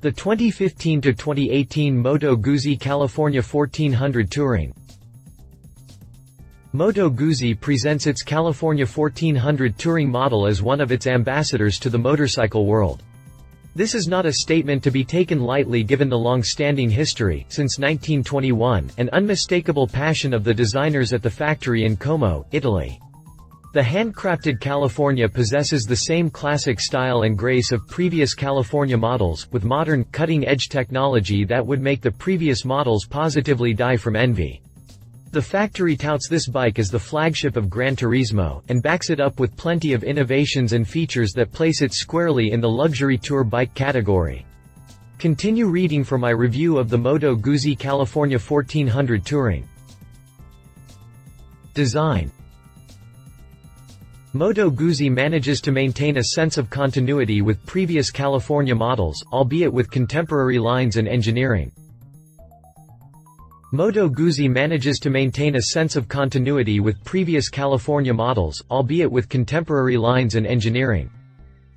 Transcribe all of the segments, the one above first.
The 2015–2018 Moto Guzzi California 1400 Touring. Moto Guzzi presents its California 1400 Touring model as one of its ambassadors to the motorcycle world. This is not a statement to be taken lightly given the long-standing history, since 1921, and unmistakable passion of the designers at the factory in Como, Italy. The handcrafted California possesses the same classic style and grace of previous California models, with modern, cutting-edge technology that would make the previous models positively die from envy. The factory touts this bike as the flagship of Gran Turismo, and backs it up with plenty of innovations and features that place it squarely in the luxury tour bike category. Continue reading for my review of the Moto Guzzi California 1400 Touring. Design. Moto Guzzi manages to maintain a sense of continuity with previous California models, albeit with contemporary lines and engineering. Moto Guzzi manages to maintain a sense of continuity with previous California models, albeit with contemporary lines and engineering.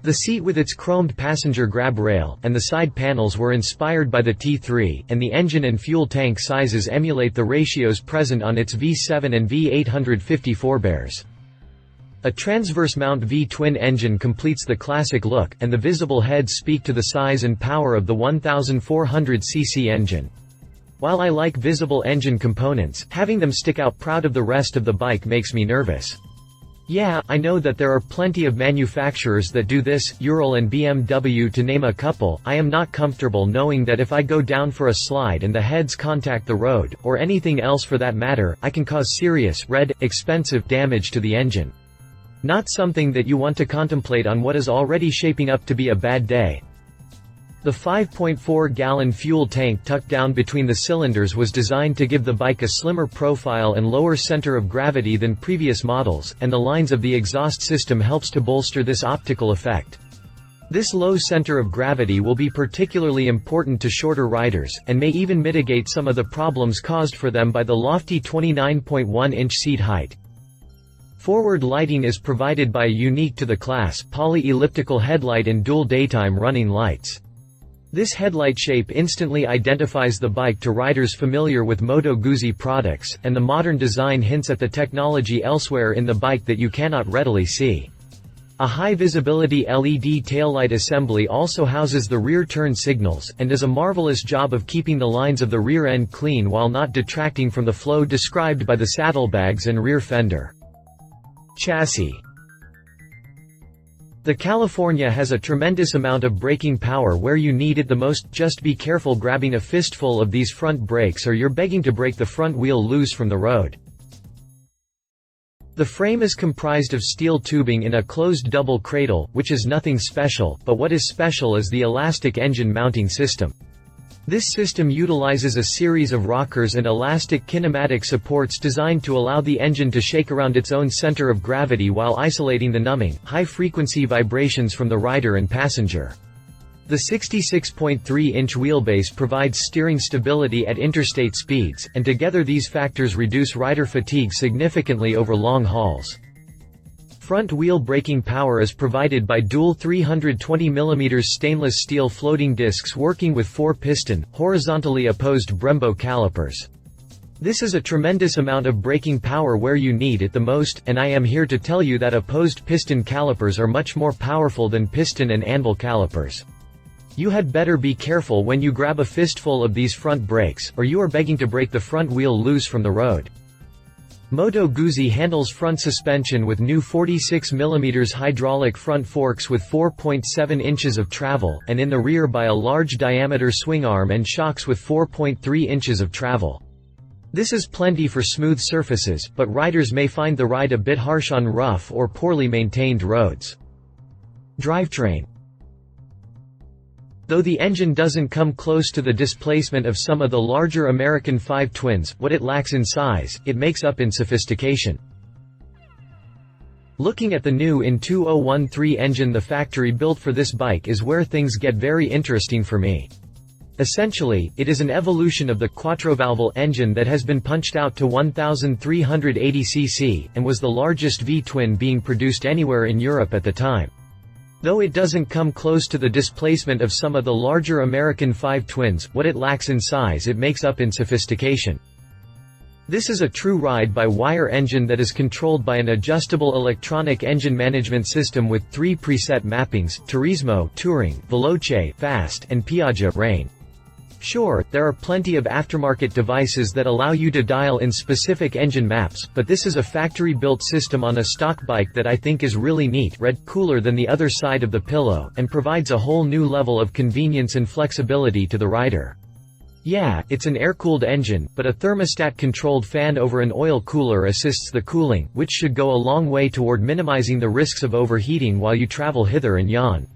The seat with its chromed passenger grab rail, and the side panels were inspired by the T3, and the engine and fuel tank sizes emulate the ratios present on its V7 and V850 forebears. A transverse mount V-twin engine completes the classic look, and the visible heads speak to the size and power of the 1400cc engine. While I like visible engine components, having them stick out proud of the rest of the bike makes me nervous. Yeah, I know that there are plenty of manufacturers that do this, Ural and BMW to name a couple. I am not comfortable knowing that if I go down for a slide and the heads contact the road, or anything else for that matter, I can cause serious, expensive damage to the engine. Not something that you want to contemplate on what is already shaping up to be a bad day. The 5.4-gallon fuel tank tucked down between the cylinders was designed to give the bike a slimmer profile and lower center of gravity than previous models, and the lines of the exhaust system helps to bolster this optical effect. This low center of gravity will be particularly important to shorter riders, and may even mitigate some of the problems caused for them by the lofty 29.1-inch seat height. Forward lighting is provided by a unique-to-the-class, poly-elliptical headlight and dual daytime running lights. This headlight shape instantly identifies the bike to riders familiar with Moto Guzzi products, and the modern design hints at the technology elsewhere in the bike that you cannot readily see. A high-visibility LED taillight assembly also houses the rear turn signals, and does a marvelous job of keeping the lines of the rear end clean while not detracting from the flow described by the saddlebags and rear fender. Chassis. The California has a tremendous amount of braking power where you need it the most. Just be careful grabbing a fistful of these front brakes or you're begging to break the front wheel loose from the road. The frame is comprised of steel tubing in a closed double cradle, which is nothing special, but what is special is the elastic engine mounting system. This system utilizes a series of rockers and elastic kinematic supports designed to allow the engine to shake around its own center of gravity while isolating the numbing, high-frequency vibrations from the rider and passenger. The 66.3-inch wheelbase provides steering stability at interstate speeds, and together these factors reduce rider fatigue significantly over long hauls. Front wheel braking power is provided by dual 320 mm stainless steel floating discs working with 4-piston, horizontally opposed Brembo calipers. This is a tremendous amount of braking power where you need it the most, and I am here to tell you that opposed piston calipers are much more powerful than piston and anvil calipers. You had better be careful when you grab a fistful of these front brakes, or you are begging to break the front wheel loose from the road. Moto Guzzi handles front suspension with new 46 mm hydraulic front forks with 4.7 inches of travel, and in the rear by a large diameter swing arm and shocks with 4.3 inches of travel. This is plenty for smooth surfaces, but riders may find the ride a bit harsh on rough or poorly maintained roads. Drivetrain. Though the engine doesn't come close to the displacement of some of the larger American 5 twins, what it lacks in size, it makes up in sophistication. Looking at the new IN 2013 engine the factory built for this bike is where things get very interesting for me. Essentially, it is an evolution of the quattrovalve engine that has been punched out to 1380 cc, and was the largest V-twin being produced anywhere in Europe at the time. Though it doesn't come close to the displacement of some of the larger American 5 twins, what it lacks in size it makes up in sophistication. This is a true ride-by-wire engine that is controlled by an adjustable electronic engine management system with 3 preset mappings: Turismo, Touring, Veloce, Fast, and Piaggia, Rain. Sure, there are plenty of aftermarket devices that allow you to dial in specific engine maps, but this is a factory-built system on a stock bike that I think is really neat, cooler than the other side of the pillow, and provides a whole new level of convenience and flexibility to the rider. Yeah, it's an air-cooled engine, but a thermostat-controlled fan over an oil cooler assists the cooling, which should go a long way toward minimizing the risks of overheating while you travel hither and yon.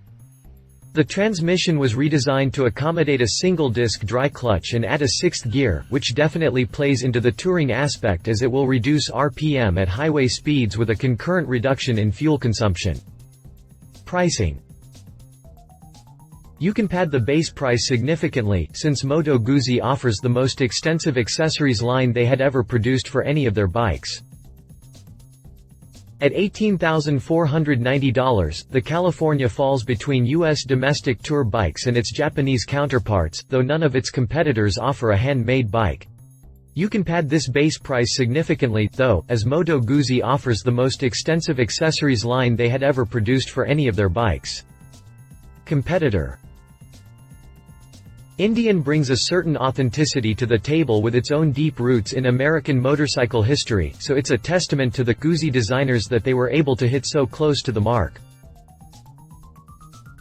The transmission was redesigned to accommodate a single-disc dry clutch and add a 6th gear, which definitely plays into the touring aspect as it will reduce RPM at highway speeds with a concurrent reduction in fuel consumption. Pricing. You can pad the base price significantly, since Moto Guzzi offers the most extensive accessories line they had ever produced for any of their bikes. At $18,490, the California falls between U.S. domestic tour bikes and its Japanese counterparts, though none of its competitors offer a handmade bike. You can pad this base price significantly, though, as Moto Guzzi offers the most extensive accessories line they had ever produced for any of their bikes. Competitor. Indian brings a certain authenticity to the table with its own deep roots in American motorcycle history, so it's a testament to the Guzzi designers that they were able to hit so close to the mark.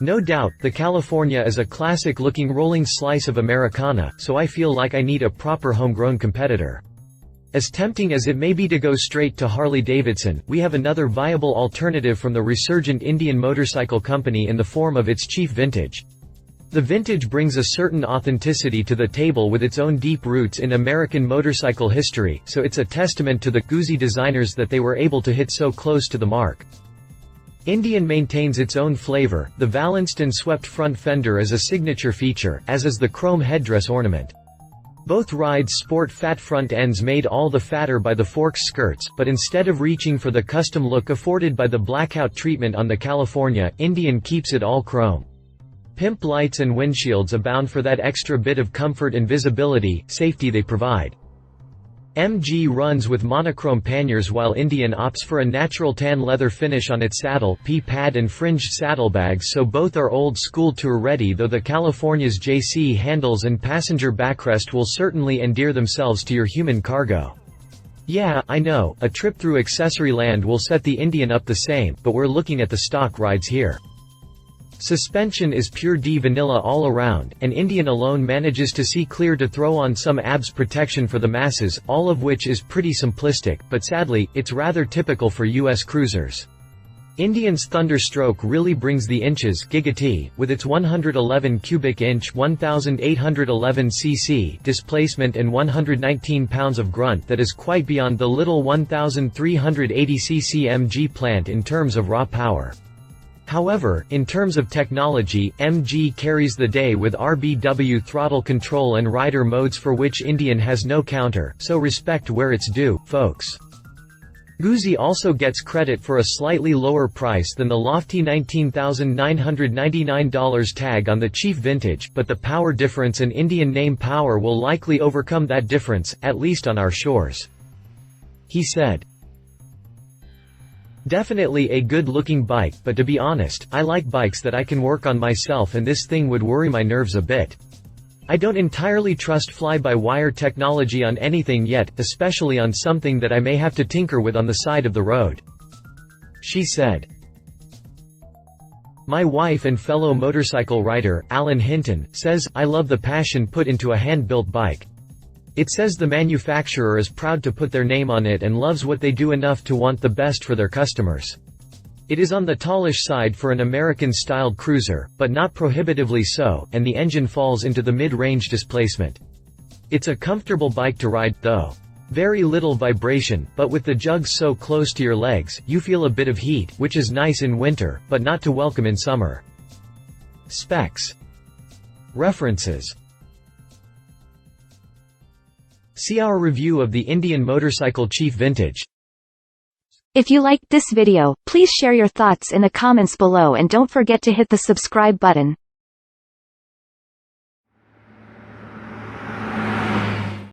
No doubt, the California is a classic-looking rolling slice of Americana, so I feel like I need a proper homegrown competitor. As tempting as it may be to go straight to Harley-Davidson, we have another viable alternative from the resurgent Indian motorcycle company in the form of its Chief Vintage. The Vintage brings a certain authenticity to the table with its own deep roots in American motorcycle history, so it's a testament to the Guzzi designers that they were able to hit so close to the mark. Indian maintains its own flavor. The valanced and swept front fender is a signature feature, as is the chrome headdress ornament. Both rides sport fat front ends made all the fatter by the forks skirts, but instead of reaching for the custom look afforded by the blackout treatment on the California, Indian keeps it all chrome. Pimp lights and windshields abound for that extra bit of comfort and safety they provide. MG runs with monochrome panniers while Indian opts for a natural tan leather finish on its saddle, P-pad and fringed saddlebags, so both are old school tour ready, though the California's JC handles and passenger backrest will certainly endear themselves to your human cargo. Yeah, I know, a trip through accessory land will set the Indian up the same, but we're looking at the stock rides here. Suspension is pure D vanilla all around, and Indian alone manages to see clear to throw on some ABS protection for the masses, all of which is pretty simplistic, but sadly, it's rather typical for US cruisers. Indian's Thunderstroke really brings the inches, Giga-T, with its 111 cubic inch 1811 cc displacement and 119 pounds of grunt that is quite beyond the little 1380 cc MG plant in terms of raw power. However, in terms of technology, MG carries the day with RBW throttle control and rider modes for which Indian has no counter, so respect where it's due, folks. Guzzi also gets credit for a slightly lower price than the lofty $19,999 tag on the Chief Vintage, but the power difference and Indian name power will likely overcome that difference, at least on our shores. He said. Definitely a good-looking bike, but to be honest, I like bikes that I can work on myself, and this thing would worry my nerves a bit. I don't entirely trust fly-by-wire technology on anything yet, especially on something that I may have to tinker with on the side of the road. She said. My wife and fellow motorcycle rider, Alan Hinton, says, I love the passion put into a hand-built bike. It says the manufacturer is proud to put their name on it and loves what they do enough to want the best for their customers. It is on the tallish side for an American-styled cruiser, but not prohibitively so, and the engine falls into the mid-range displacement. It's a comfortable bike to ride, though. Very little vibration, but with the jugs so close to your legs, you feel a bit of heat, which is nice in winter, but not to welcome in summer. Specs. References. See our review of the Indian Motorcycle Chief Vintage. If you liked this video, please share your thoughts in the comments below and don't forget to hit the subscribe button.